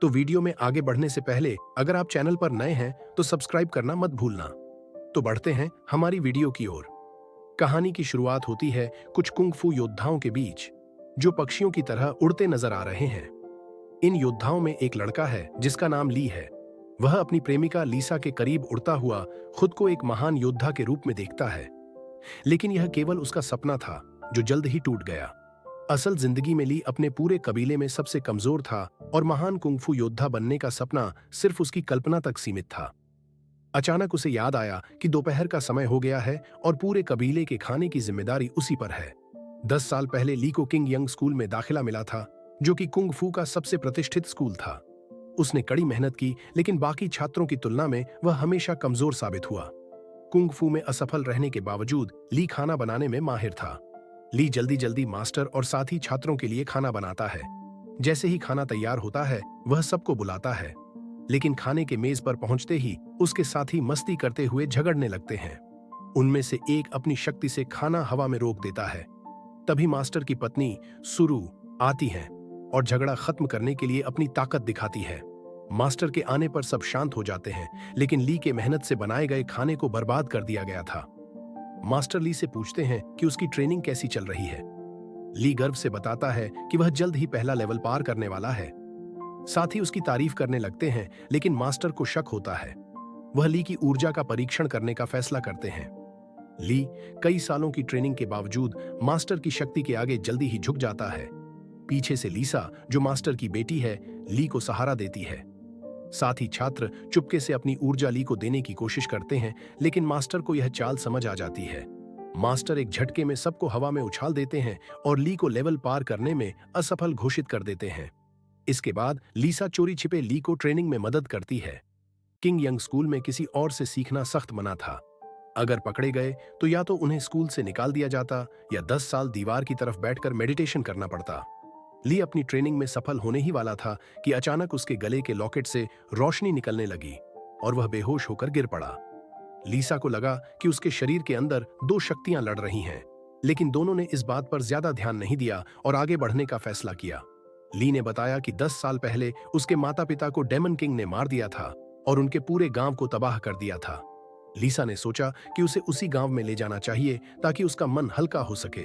तो वीडियो में आगे बढ़ने से पहले अगर आप चैनल पर नए हैं तो सब्सक्राइब करना मत भूलना। तो बढ़ते हैं हमारी वीडियो की ओर। कहानी की शुरुआत होती है कुछ कुंग फू योद्धाओं के बीच, जो पक्षियों की तरह उड़ते नजर आ रहे हैं। इन योद्धाओं में एक लड़का है जिसका नाम ली है। वह अपनी प्रेमिका लीसा के करीब उड़ता हुआ खुद को एक महान योद्धा के रूप में देखता है, लेकिन यह केवल उसका सपना था जो जल्द ही टूट गया। असल जिंदगी में ली अपने पूरे कबीले में सबसे कमजोर था और महान कुंग फू योद्धा बनने का सपना सिर्फ उसकी कल्पना तक सीमित था। अचानक उसे याद आया कि दोपहर का समय हो गया है और पूरे कबीले के खाने की जिम्मेदारी उसी पर है। 10 साल पहले ली को किंग यंग स्कूल में दाखिला मिला था, जो कि कुंग फू का सबसे प्रतिष्ठित स्कूल था। उसने कड़ी मेहनत की, लेकिन बाकी छात्रों की तुलना में वह हमेशा कमजोर साबित हुआ। कुंग फू में असफल रहने के बावजूद ली खाना बनाने में माहिर था। ली जल्दी जल्दी मास्टर और साथी छात्रों के लिए खाना बनाता है। जैसे ही खाना तैयार होता है वह सबको बुलाता है, लेकिन खाने के मेज पर पहुंचते ही उसके साथी मस्ती करते हुए झगड़ने लगते हैं। उनमें से एक अपनी शक्ति से खाना हवा में रोक देता है। तभी मास्टर की पत्नी सुरु आती है और झगड़ा खत्म करने के लिए अपनी ताकत दिखाती है। मास्टर के आने पर सब शांत हो जाते हैं, लेकिन ली के मेहनत से बनाए गए खाने को बर्बाद कर दिया गया था। मास्टर ली से पूछते हैं कि उसकी ट्रेनिंग कैसी चल रही है। ली गर्व से बताता है कि वह जल्द ही पहला लेवल पार करने वाला है। साथ ही उसकी तारीफ करने लगते हैं, लेकिन मास्टर को शक होता है। वह ली की ऊर्जा का परीक्षण करने का फैसला करते हैं। ली कई सालों की ट्रेनिंग के बावजूद मास्टर की शक्ति के आगे जल्दी ही झुक जाता है। पीछे से लीसा, जो मास्टर की बेटी है, ली को सहारा देती है। साथ ही छात्र चुपके से अपनी ऊर्जा ली को देने की कोशिश करते हैं, लेकिन मास्टर को यह चाल समझ आ जाती है। मास्टर एक झटके में सबको हवा में उछाल देते हैं और ली को लेवल पार करने में असफल घोषित कर देते हैं। इसके बाद लीसा चोरी छिपे ली को ट्रेनिंग में मदद करती है। किंग यंग स्कूल में किसी और से सीखना सख्त मना था। अगर पकड़े गए तो या तो उन्हें स्कूल से निकाल दिया जाता या 10 साल दीवार की तरफ बैठकर मेडिटेशन करना पड़ता। ली अपनी ट्रेनिंग में सफल होने ही वाला था कि अचानक उसके गले के लॉकेट से रोशनी निकलने लगी और वह बेहोश होकर गिर पड़ा। लीसा को लगा कि उसके शरीर के अंदर दो शक्तियां लड़ रही हैं, लेकिन दोनों ने इस बात पर ज्यादा ध्यान नहीं दिया और आगे बढ़ने का फैसला किया। ली ने बताया कि 10 साल पहले उसके माता पिता को डेमन किंग ने मार दिया था और उनके पूरे गांव को तबाह कर दिया था। लीसा ने सोचा कि उसे उसी गांव में ले जाना चाहिए ताकि उसका मन हल्का हो सके।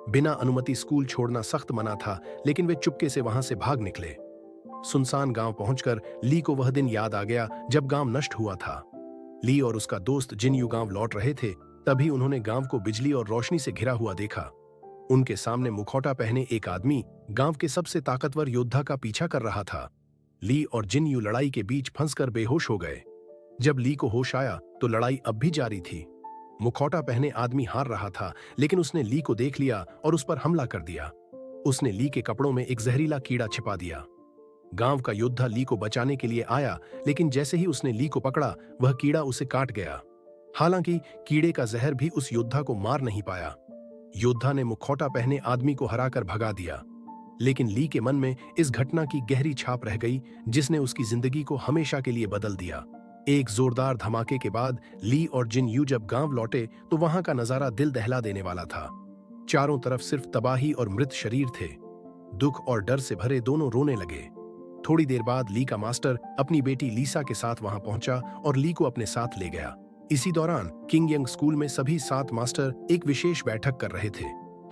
बिना अनुमति स्कूल छोड़ना सख्त मना था, लेकिन वे चुपके से वहां से भाग निकले। सुनसान गांव पहुंचकर ली को वह दिन याद आ गया जब गांव नष्ट हुआ था। ली और उसका दोस्त जिनयू गांव लौट रहे थे, तभी उन्होंने गांव को बिजली और रोशनी से घिरा हुआ देखा। उनके सामने मुखौटा पहने एक आदमी गांव के सबसे ताकतवर योद्धा का पीछा कर रहा था। ली और जिनयू लड़ाई के बीच फंसकर बेहोश हो गए। जब ली को होश आया तो लड़ाई अब भी जारी थी। मुखौटा पहने आदमी हार रहा था, लेकिन उसने ली को देख लिया और उस पर हमला कर दिया। उसने ली के कपड़ों में एक जहरीला कीड़ा छिपा दिया। गांव का योद्धा ली को बचाने के लिए आया, लेकिन जैसे ही उसने ली को पकड़ा वह कीड़ा उसे काट गया। हालांकि कीड़े का जहर भी उस योद्धा को मार नहीं पाया। योद्धा ने मुखौटा पहने आदमी को हराकर भगा दिया, लेकिन ली के मन में इस घटना की गहरी छाप रह गई, जिसने उसकी जिंदगी को हमेशा के लिए बदल दिया। एक जोरदार धमाके के बाद ली और जिनयू जब गांव लौटे तो वहां का नजारा दिल दहला देने वाला था। चारों तरफ सिर्फ तबाही और मृत शरीर थे। दुख और डर से भरे दोनों रोने लगे। थोड़ी देर बाद ली का मास्टर अपनी बेटी लीसा के साथ वहां पहुंचा और ली को अपने साथ ले गया। इसी दौरान किंग यंग स्कूल में सभी 7 मास्टर एक विशेष बैठक कर रहे थे।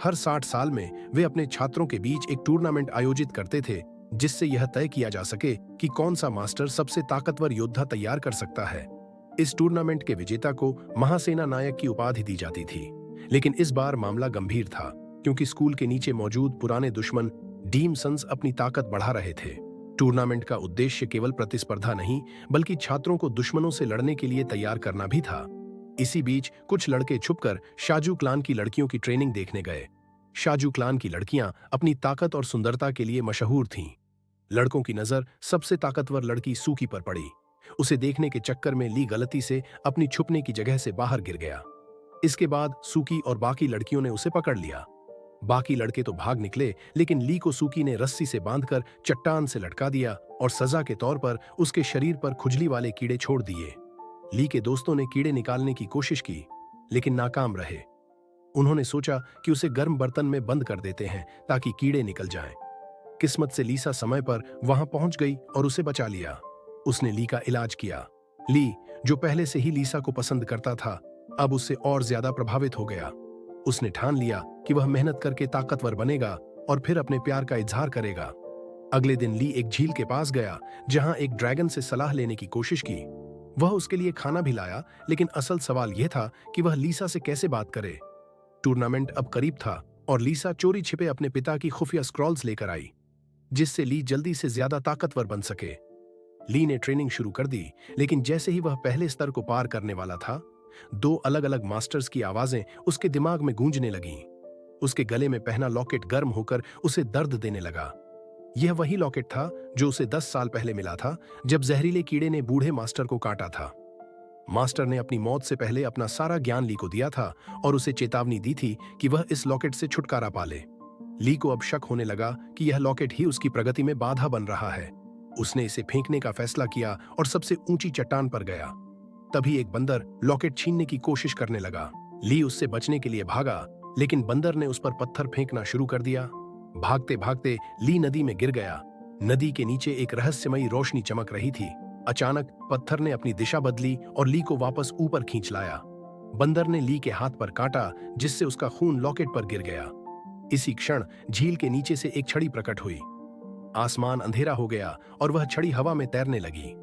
हर 60 साल में वे अपने छात्रों के बीच एक टूर्नामेंट आयोजित करते थे, जिससे यह तय किया जा सके कि कौन सा मास्टर सबसे ताकतवर योद्धा तैयार कर सकता है। इस टूर्नामेंट के विजेता को महासेना नायक की उपाधि दी जाती थी, लेकिन इस बार मामला गंभीर था, क्योंकि स्कूल के नीचे मौजूद पुराने दुश्मन डीम सन्स अपनी ताकत बढ़ा रहे थे। टूर्नामेंट का उद्देश्य केवल प्रतिस्पर्धा नहीं, बल्कि छात्रों को दुश्मनों से लड़ने के लिए तैयार करना भी था। इसी बीच कुछ लड़के छुपकर शाजू क्लान की लड़कियों की ट्रेनिंग देखने गए। शाजू क्लान की लड़कियां अपनी ताकत और सुंदरता के लिए मशहूर थीं। लड़कों की नजर सबसे ताकतवर लड़की सूकी पर पड़ी। उसे देखने के चक्कर में ली गलती से अपनी छुपने की जगह से बाहर गिर गया। इसके बाद सूकी और बाकी लड़कियों ने उसे पकड़ लिया। बाकी लड़के तो भाग निकले, लेकिन ली को सूकी ने रस्सी से बांधकर चट्टान से लटका दिया और सजा के तौर पर उसके शरीर पर खुजली वाले कीड़े छोड़ दिए। ली के दोस्तों ने कीड़े निकालने की कोशिश की, लेकिन नाकाम रहे। उन्होंने सोचा कि उसे गर्म बर्तन में बंद कर देते हैं ताकि कीड़े निकल जाएं। किस्मत से लीसा समय पर वहां पहुंच गई और उसे बचा लिया। उसने ली का इलाज किया। ली, जो पहले से ही लीसा को पसंद करता था, अब उससे और ज्यादा प्रभावित हो गया। उसने ठान लिया कि वह मेहनत करके ताकतवर बनेगा और फिर अपने प्यार का इजहार करेगा। अगले दिन ली एक झील के पास गया जहां एक ड्रैगन से सलाह लेने की कोशिश की। वह उसके लिए खाना भी लाया, लेकिन असल सवाल यह था कि वह लीसा से कैसे बात करे। टूर्नामेंट अब करीब था और लीसा चोरी छिपे अपने पिता की खुफिया स्क्रॉल्स लेकर आई, जिससे ली जल्दी से ज्यादा ताकतवर बन सके। ली ने ट्रेनिंग शुरू कर दी, लेकिन जैसे ही वह पहले स्तर को पार करने वाला था, दो अलग अलग मास्टर्स की आवाजें उसके दिमाग में गूंजने लगीं। उसके गले में पहना लॉकेट गर्म होकर उसे दर्द देने लगा। यह वही लॉकेट था जो उसे 10 साल पहले मिला था, जब जहरीले कीड़े ने बूढ़े मास्टर को काटा था। मास्टर ने अपनी मौत से पहले अपना सारा ज्ञान ली को दिया था और उसे चेतावनी दी थी कि वह इस लॉकेट से छुटकारा पा ले। ली को अब शक होने लगा कि यह लॉकेट ही उसकी प्रगति में बाधा बन रहा है। उसने इसे फेंकने का फैसला किया और सबसे ऊंची चट्टान पर गया। तभी एक बंदर लॉकेट छीनने की कोशिश करने लगा। ली उससे बचने के लिए भागा, लेकिन बंदर ने उस पर पत्थर फेंकना शुरू कर दिया। भागते भागते ली नदी में गिर गया। नदी के नीचे एक रहस्यमयी रोशनी चमक रही थी। अचानक पत्थर ने अपनी दिशा बदली और ली को वापस ऊपर खींच लाया। बंदर ने ली के हाथ पर काटा, जिससे उसका खून लॉकेट पर गिर गया। इसी क्षण झील के नीचे से एक छड़ी प्रकट हुई। आसमान अंधेरा हो गया और वह छड़ी हवा में तैरने लगी।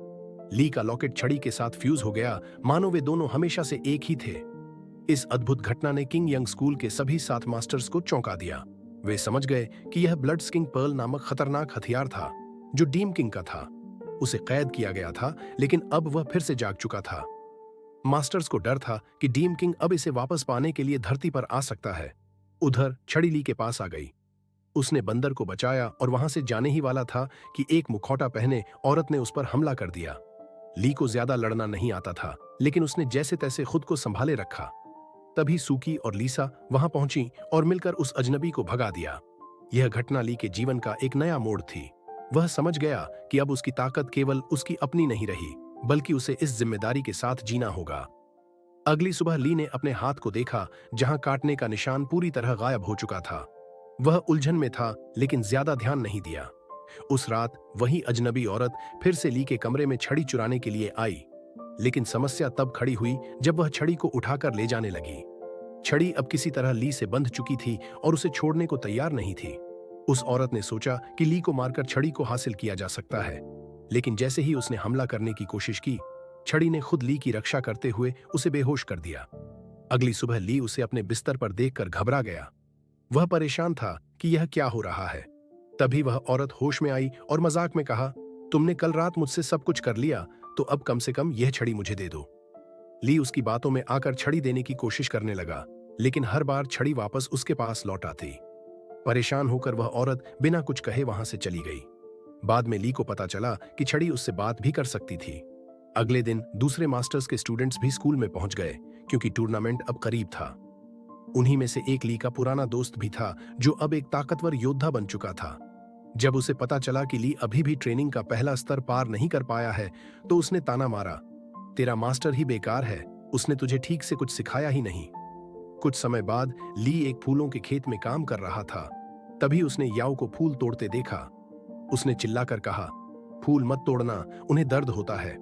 ली का लॉकेट छड़ी के साथ फ्यूज हो गया, मानो वे दोनों हमेशा से एक ही थे। इस अद्भुत घटना ने किंग यंग स्कूल के सभी 7 मास्टर्स को चौंका दिया। वे समझ गए कि यह ब्लड स्किंग पर्ल नामक खतरनाक हथियार था, जो डीम किंग का था। उसे कैद किया गया था, लेकिन अब वह फिर से जाग चुका था। मास्टर्स को डर था कि डीम किंग अब इसे वापस पाने के लिए धरती पर आ सकता है। उधर छड़ी ली के पास आ गई। उसने बंदर को बचाया और वहां से जाने ही वाला था कि एक मुखौटा पहने औरत ने उस पर हमला कर दिया। ली को ज्यादा लड़ना नहीं आता था, लेकिन उसने जैसे तैसे खुद को संभाले रखा। तभी सूकी और लीसा वहां पहुंची और मिलकर उस अजनबी को भगा दिया। यह घटना ली के जीवन का एक नया मोड़ थी। वह समझ गया कि अब उसकी ताकत केवल उसकी अपनी नहीं रही, बल्कि उसे इस जिम्मेदारी के साथ जीना होगा। अगली सुबह ली ने अपने हाथ को देखा, जहां काटने का निशान पूरी तरह गायब हो चुका था। वह उलझन में था, लेकिन ज्यादा ध्यान नहीं दिया। उस रात वही अजनबी औरत फिर से ली के कमरे में छड़ी चुराने के लिए आई, लेकिन समस्या तब खड़ी हुई जब वह छड़ी को उठाकर ले जाने लगी। छड़ी अब किसी तरह ली से बंध चुकी थी और उसे छोड़ने को तैयार नहीं थी। उस औरत ने सोचा कि ली को मारकर छड़ी को हासिल किया जा सकता है, लेकिन जैसे ही उसने हमला करने की कोशिश की, छड़ी ने खुद ली की रक्षा करते हुए उसे बेहोश कर दिया। अगली सुबह ली उसे अपने बिस्तर पर देखकर घबरा गया। वह परेशान था कि यह क्या हो रहा है। तभी वह औरत होश में आई और मजाक में कहा, तुमने कल रात मुझसे सब कुछ कर लिया, तो अब कम से कम यह छड़ी मुझे दे दो। ली उसकी बातों में आकर छड़ी देने की कोशिश करने लगा, लेकिन हर बार छड़ी वापस उसके पास लौट आती। परेशान होकर वह औरत बिना कुछ कहे वहां से चली गई। बाद में ली को पता चला कि छड़ी उससे बात भी कर सकती थी। अगले दिन दूसरे मास्टर्स के स्टूडेंट्स भी स्कूल में पहुंच गए, क्योंकि टूर्नामेंट अब करीब था। उन्हीं में से एक ली का पुराना दोस्त भी था, जो अब एक ताकतवर योद्धा बन चुका था। जब उसे पता चला कि ली अभी भी ट्रेनिंग का पहला स्तर पार नहीं कर पाया है, तो उसने ताना मारा, तेरा मास्टर ही बेकार है, उसने तुझे ठीक से कुछ सिखाया ही नहीं। कुछ समय बाद ली एक फूलों के खेत में काम कर रहा था। तभी उसने याओ को फूल तोड़ते देखा। उसने चिल्लाकर कहा, फूल मत तोड़ना, उन्हें दर्द होता है।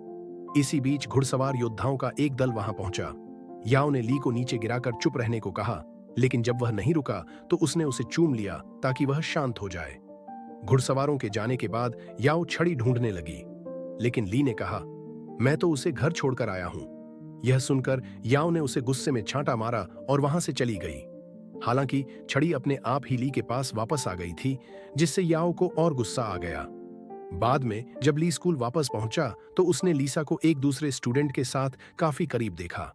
इसी बीच घुड़सवार योद्धाओं का एक दल वहां पहुंचा। याओ ने ली को नीचे गिराकर चुप रहने को कहा, लेकिन जब वह नहीं रुका तो उसने उसे चूम लिया ताकि वह शांत हो जाए। घुड़सवारों के जाने के बाद याओ छड़ी ढूंढने लगी, लेकिन ली ने कहा, मैं तो उसे घर छोड़कर आया हूं। यह सुनकर याओ ने उसे गुस्से में छांटा मारा और वहां से चली गई। हालांकि छड़ी अपने आप ही ली के पास वापस आ गई थी, जिससे याओ को और गुस्सा आ गया। बाद में जब ली स्कूल वापस पहुंचा तो उसने लीसा को एक दूसरे स्टूडेंट के साथ काफी करीब देखा।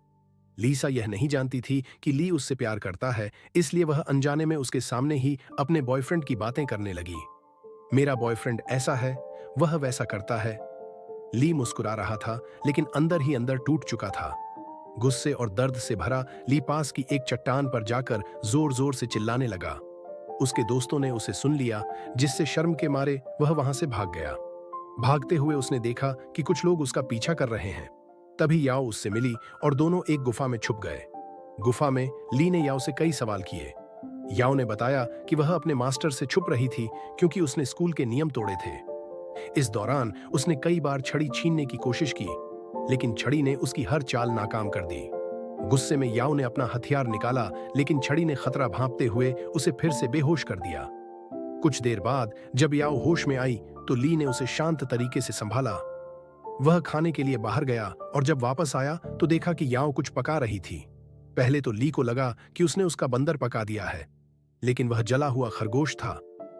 लीसा यह नहीं जानती थी कि ली उससे प्यार करता है, इसलिए वह अनजाने में उसके सामने ही अपने बॉयफ्रेंड की बातें करने लगी। मेरा बॉयफ्रेंड ऐसा है, वह वैसा करता है। ली मुस्कुरा रहा था, लेकिन अंदर ही अंदर टूट चुका था। गुस्से और दर्द से भरा ली पास की एक चट्टान पर जाकर जोर जोर से चिल्लाने लगा। उसके दोस्तों ने उसे सुन लिया, जिससे शर्म के मारे वह वहां से भाग गया। भागते हुए उसने देखा कि कुछ लोग उसका पीछा कर रहे हैं। तभी याओ उससे मिली और दोनों एक गुफा में छुप गए। गुफा में ली ने याओ से कई सवाल किए। याओ ने बताया कि वह अपने मास्टर से छुप रही थी क्योंकि उसने स्कूल के नियम तोड़े थे। इस दौरान उसने कई बार छड़ी छीनने की कोशिश की, लेकिन छड़ी ने उसकी हर चाल नाकाम कर दी। गुस्से में याओ ने अपना हथियार निकाला, लेकिन छड़ी ने खतरा भांपते हुए उसे फिर से बेहोश कर दिया। कुछ देर बाद जब याओ होश में आई तो ली ने उसे शांत तरीके से संभाला। वह खाने के लिए बाहर गया और जब वापस आया तो देखा कि याओ कुछ पका रही थी। पहले तो ली को लगा कि उसने उसका बंदर पका दिया है, लेकिन वह जला हुआ खरगोश था।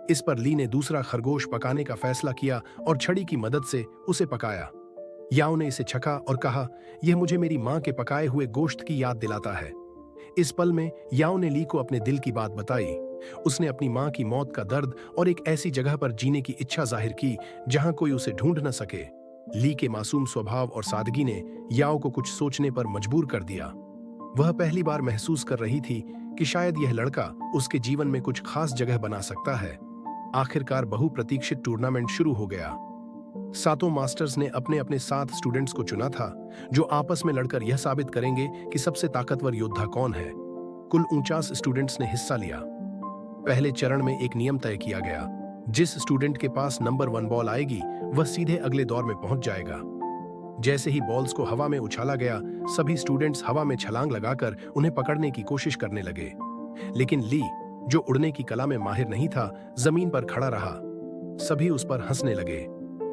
इस पर ली ने दूसरा खरगोश पकाने का फैसला किया और छड़ी की मदद से उसे पकाया। याओ ने इसे छका और कहा, यह मुझे मेरी मां के पकाए हुए गोश्त की याद दिलाता है। इस पल में याओ ने ली को अपने दिल की बात बताई। उसने अपनी मां की मौत का दर्द और एक ऐसी जगह पर जीने की इच्छा जाहिर की जहां कोई उसे ढूंढ न सके। ली के मासूम स्वभाव और सादगी ने याओ को कुछ सोचने पर मजबूर कर दिया। वह पहली बार महसूस कर रही थी कि शायद यह लड़का उसके जीवन में कुछ खास जगह बना सकता है। आखिरकार बहुप्रतीक्षित टूर्नामेंट शुरू हो गया। सातों मास्टर्स ने अपने अपने 7 स्टूडेंट्स को चुना था, जो आपस में लड़कर यह साबित करेंगे कि सबसे ताकतवर योद्धा कौन है। कुल 49 स्टूडेंट्स ने हिस्सा लिया। पहले चरण में एक नियम तय किया गया, जिस स्टूडेंट के पास नंबर 1 बॉल आएगी वह सीधे अगले दौर में पहुंच जाएगा। जैसे ही बॉल्स को हवा में उछाला गया, सभी स्टूडेंट्स हवा में छलांग लगाकर उन्हें पकड़ने की कोशिश करने लगे। लेकिन ली, जो उड़ने की कला में माहिर नहीं था, जमीन पर खड़ा रहा। सभी उस पर हंसने लगे।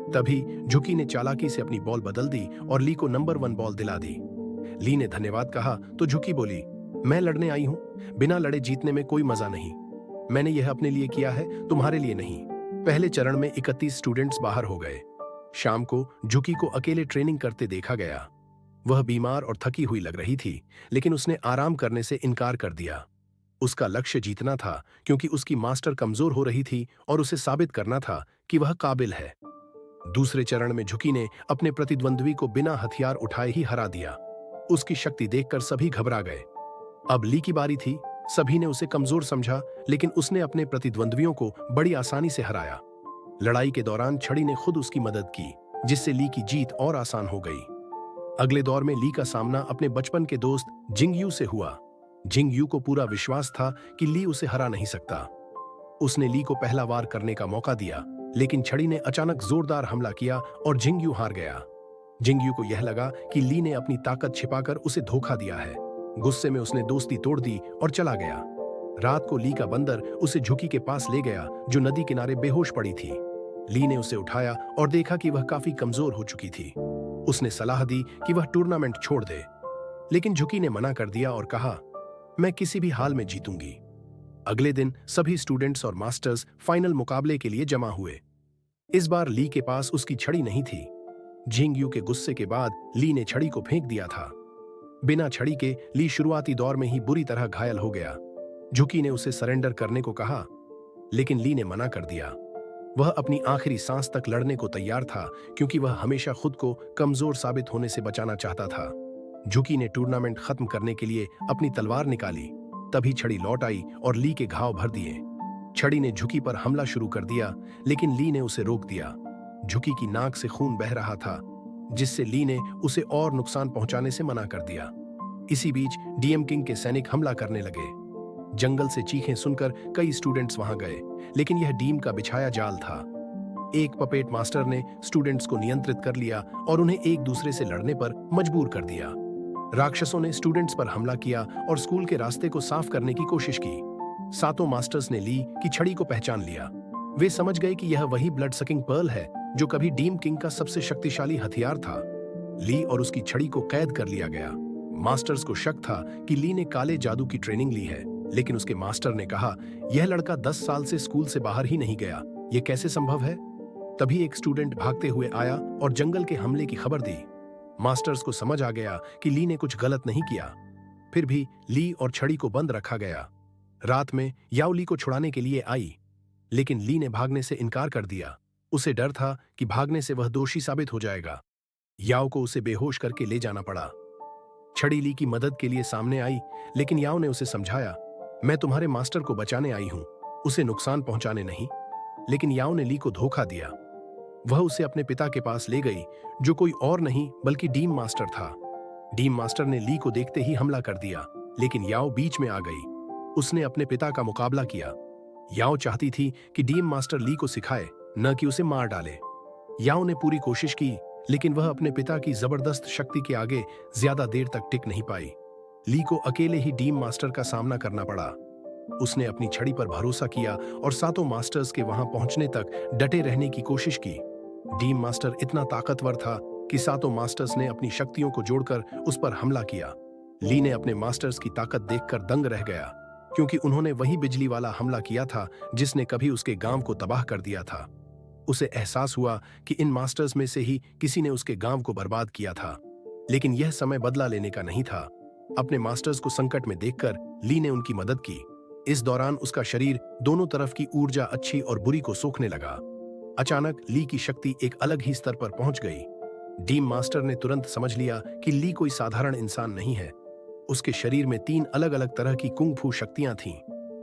तभी झुकी ने चालाकी से अपनी बॉल बदल दी और ली को नंबर 1 बॉल दिला दी। ली ने धन्यवाद कहा तो झुकी बोली, मैं लड़ने आई हूं, बिना लड़े जीतने में कोई मजा नहीं। मैंने यह अपने लिए किया है, तुम्हारे लिए नहीं। पहले चरण में 31 स्टूडेंट्स बाहर हो गए। शाम को झुकी को अकेले ट्रेनिंग करते देखा गया। वह बीमार और थकी हुई लग रही थी, लेकिन उसने आराम करने से इनकार कर दिया। उसका लक्ष्य जीतना था, क्योंकि उसकी मास्टर कमजोर हो रही थी और उसे साबित करना था कि वह काबिल है। दूसरे चरण में झुकी ने अपने प्रतिद्वंद्वी को बिना हथियार उठाए ही हरा दिया। उसकी शक्ति देखकर सभी घबरा गए। अब ली की बारी थी। सभी ने उसे कमजोर समझा, लेकिन उसने अपने प्रतिद्वंद्वियों को बड़ी आसानी से हराया। लड़ाई के दौरान छड़ी ने खुद उसकी मदद की, जिससे ली की जीत और आसान हो गई। अगले दौर में ली का सामना अपने बचपन के दोस्त जिंगयू से हुआ। जिंगयू को पूरा विश्वास था कि ली उसे हरा नहीं सकता। उसने ली को पहला वार करने का मौका दिया, लेकिन छड़ी ने अचानक जोरदार हमला किया और जिंगयू हार गया। जिंगयू को यह लगा कि ली ने अपनी ताकत छिपाकर उसे धोखा दिया है। गुस्से में उसने दोस्ती तोड़ दी और चला गया। रात को ली का बंदर उसे झुकी के पास ले गया, जो नदी किनारे बेहोश पड़ी थी। ली ने उसे उठाया और देखा कि वह काफी कमजोर हो चुकी थी। उसने सलाह दी कि वह टूर्नामेंट छोड़ दे, लेकिन झुकी ने मना कर दिया और कहा, मैं किसी भी हाल में जीतूंगी। अगले दिन सभी स्टूडेंट्स और मास्टर्स फाइनल मुकाबले के लिए जमा हुए। इस बार ली के पास उसकी छड़ी नहीं थी। जिंगयू के गुस्से के बाद ली ने छड़ी को फेंक दिया था। बिना छड़ी के ली शुरुआती दौर में ही बुरी तरह घायल हो गया। झुकी ने उसे सरेंडर करने को कहा, लेकिन ली ने मना कर दिया। वह अपनी आखिरी सांस तक लड़ने को तैयार था, क्योंकि वह हमेशा खुद को कमजोर साबित होने से बचाना चाहता था। झुकी ने टूर्नामेंट खत्म करने के लिए अपनी तलवार निकाली। तभी छड़ी लौट आई और ली के घाव भर दिए। छड़ी ने झुकी पर हमला शुरू कर दिया, लेकिन ली ने उसे रोक दिया। झुकी की नाक से खून बह रहा था, जिससे ली ने उसे और नुकसान पहुंचाने से मना कर दिया। इसी बीच डीएम किंग के सैनिक हमला करने लगे। जंगल से चीखें सुनकर कई स्टूडेंट्स वहां गए, लेकिन यह डीम का बिछाया जाल था। एक पपेट मास्टर ने स्टूडेंट्स को नियंत्रित कर लिया और उन्हें एक दूसरे से लड़ने पर मजबूर कर दिया। राक्षसों ने स्टूडेंट्स पर हमला किया और स्कूल के रास्ते को साफ करने की कोशिश की। सातों मास्टर्स ने ली की छड़ी को पहचान लिया। वे समझ गए कि यह वही ब्लड सकिंग पर्ल है, जो कभी डीम किंग का सबसे शक्तिशाली हथियार था। ली और उसकी छड़ी को कैद कर लिया गया। मास्टर्स को शक था कि ली ने काले जादू की ट्रेनिंग ली है, लेकिन उसके मास्टर ने कहा, यह लड़का 10 साल से स्कूल से बाहर ही नहीं गया, यह कैसे संभव है? तभी एक स्टूडेंट भागते हुए आया और जंगल के हमले की खबर दी। मास्टर्स को समझ आ गया कि ली ने कुछ गलत नहीं किया। फिर भी ली और छड़ी को बंद रखा गया। रात में याओ ली को छुड़ाने के लिए आई, लेकिन ली ने भागने से इनकार कर दिया। उसे डर था कि भागने से वह दोषी साबित हो जाएगा। याओ को उसे बेहोश करके ले जाना पड़ा। छड़ी ली की मदद के लिए सामने आई, लेकिन याओ ने उसे समझाया, मैं तुम्हारे मास्टर को बचाने आई हूं, उसे नुकसान पहुंचाने नहीं। लेकिन याओ ने ली को धोखा दिया। वह उसे अपने पिता के पास ले गई, जो कोई और नहीं बल्कि डीम मास्टर था। डीम मास्टर ने ली को देखते ही हमला कर दिया, लेकिन याओ बीच में आ गई। उसने अपने पिता का मुकाबला किया। याओ चाहती थी कि डीएम मास्टर ली को सिखाए, न कि उसे मार डाले। याओ ने पूरी कोशिश की, लेकिन वह अपने पिता की जबरदस्त शक्ति के आगे ज्यादा देर तक टिक नहीं पाई। ली को अकेले ही डीम मास्टर का सामना करना पड़ा। उसने अपनी छड़ी पर भरोसा किया और सातों मास्टर्स के वहां पहुंचने तक डटे रहने की कोशिश की। डीम मास्टर इतना ताकतवर था कि सातों मास्टर्स ने अपनी शक्तियों को जोड़कर उस पर हमला किया। ली ने अपने मास्टर्स की ताकत देखकर दंग रह गया, क्योंकि उन्होंने वही बिजली वाला हमला किया था जिसने कभी उसके गांव को तबाह कर दिया था। उसे एहसास हुआ कि इन मास्टर्स में से ही किसी ने उसके गांव को बर्बाद किया था। लेकिन यह समय बदला लेने का नहीं था। अपने मास्टर्स को संकट में देखकर ली ने उनकी मदद की। इस दौरान उसका शरीर दोनों तरफ की ऊर्जा अच्छी और बुरी को सोखने लगा। अचानक ली की शक्ति एक अलग ही स्तर पर पहुंच गई। डीम मास्टर ने तुरंत समझ लिया कि ली कोई साधारण इंसान नहीं है। उसके शरीर में 3 अलग-अलग तरह की कुंग फू शक्तियां थीं।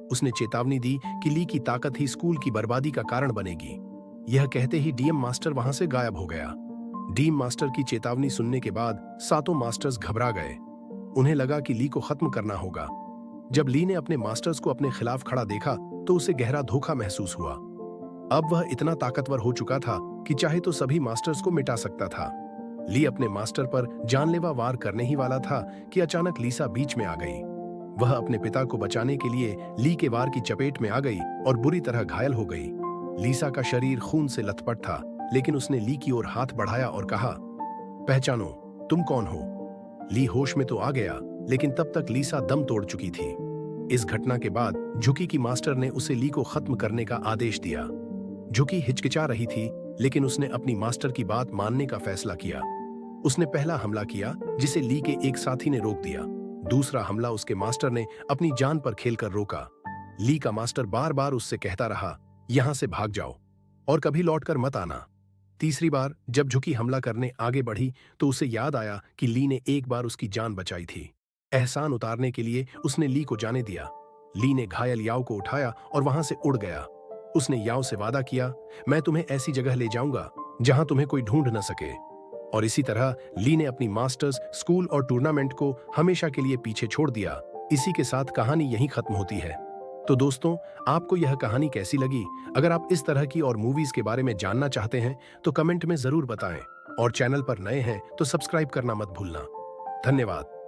उसने चेतावनी दी कि ली की ताकत ही स्कूल की बर्बादी का कारण बनेगी। यह कहते ही डीएम मास्टर वहां से गायब हो गया। डीम मास्टर की चेतावनी सुनने के बाद सातों मास्टर्स घबरा गए। उन्हें लगा कि ली को खत्म करना होगा। जब ली ने अपने मास्टर्स को अपने खिलाफ खड़ा देखा तो उसे गहरा धोखा महसूस हुआ। अब वह इतना ताकतवर हो चुका था कि चाहे तो सभी मास्टर्स को मिटा सकता था। ली अपने मास्टर पर जानलेवा वार करने ही वाला था कि अचानक लीसा बीच में आ गई। वह अपने पिता को बचाने के लिए ली के वार की चपेट में आ गई और बुरी तरह घायल हो गई। लीसा का शरीर खून से लथपथ था, लेकिन उसने ली की ओर हाथ बढ़ाया और कहा, पहचानो, तुम कौन हो? ली होश में तो आ गया, लेकिन तब तक लीसा दम तोड़ चुकी थी। इस घटना के बाद झुकी की मास्टर ने उसे ली को खत्म करने का आदेश दिया। झुकी हिचकिचा रही थी, लेकिन उसने अपनी मास्टर की बात मानने का फैसला किया। उसने पहला हमला किया, जिसे ली के एक साथी ने रोक दिया। दूसरा हमला उसके मास्टर ने अपनी जान पर खेलकर रोका। ली का मास्टर बार बार उससे कहता रहा, यहां से भाग जाओ और कभी लौटकर मत आना। तीसरी बार जब झुकी हमला करने आगे बढ़ी तो उसे याद आया कि ली ने एक बार उसकी जान बचाई थी। एहसान उतारने के लिए उसने ली को जाने दिया। ली ने घायल याओ को उठाया और वहां से उड़ गया। उसने याओ से वादा किया, मैं तुम्हें ऐसी जगह ले जाऊंगा जहां तुम्हें कोई ढूंढ न सके। और इसी तरह ली ने अपनी मास्टर्स, स्कूल और टूर्नामेंट को हमेशा के लिए पीछे छोड़ दिया। इसी के साथ कहानी यहीं खत्म होती है। तो दोस्तों, आपको यह कहानी कैसी लगी? अगर आप इस तरह की और मूवीज के बारे में जानना चाहते हैं तो कमेंट में जरूर बताएं और चैनल पर नए हैं तो सब्सक्राइब करना मत भूलना। धन्यवाद।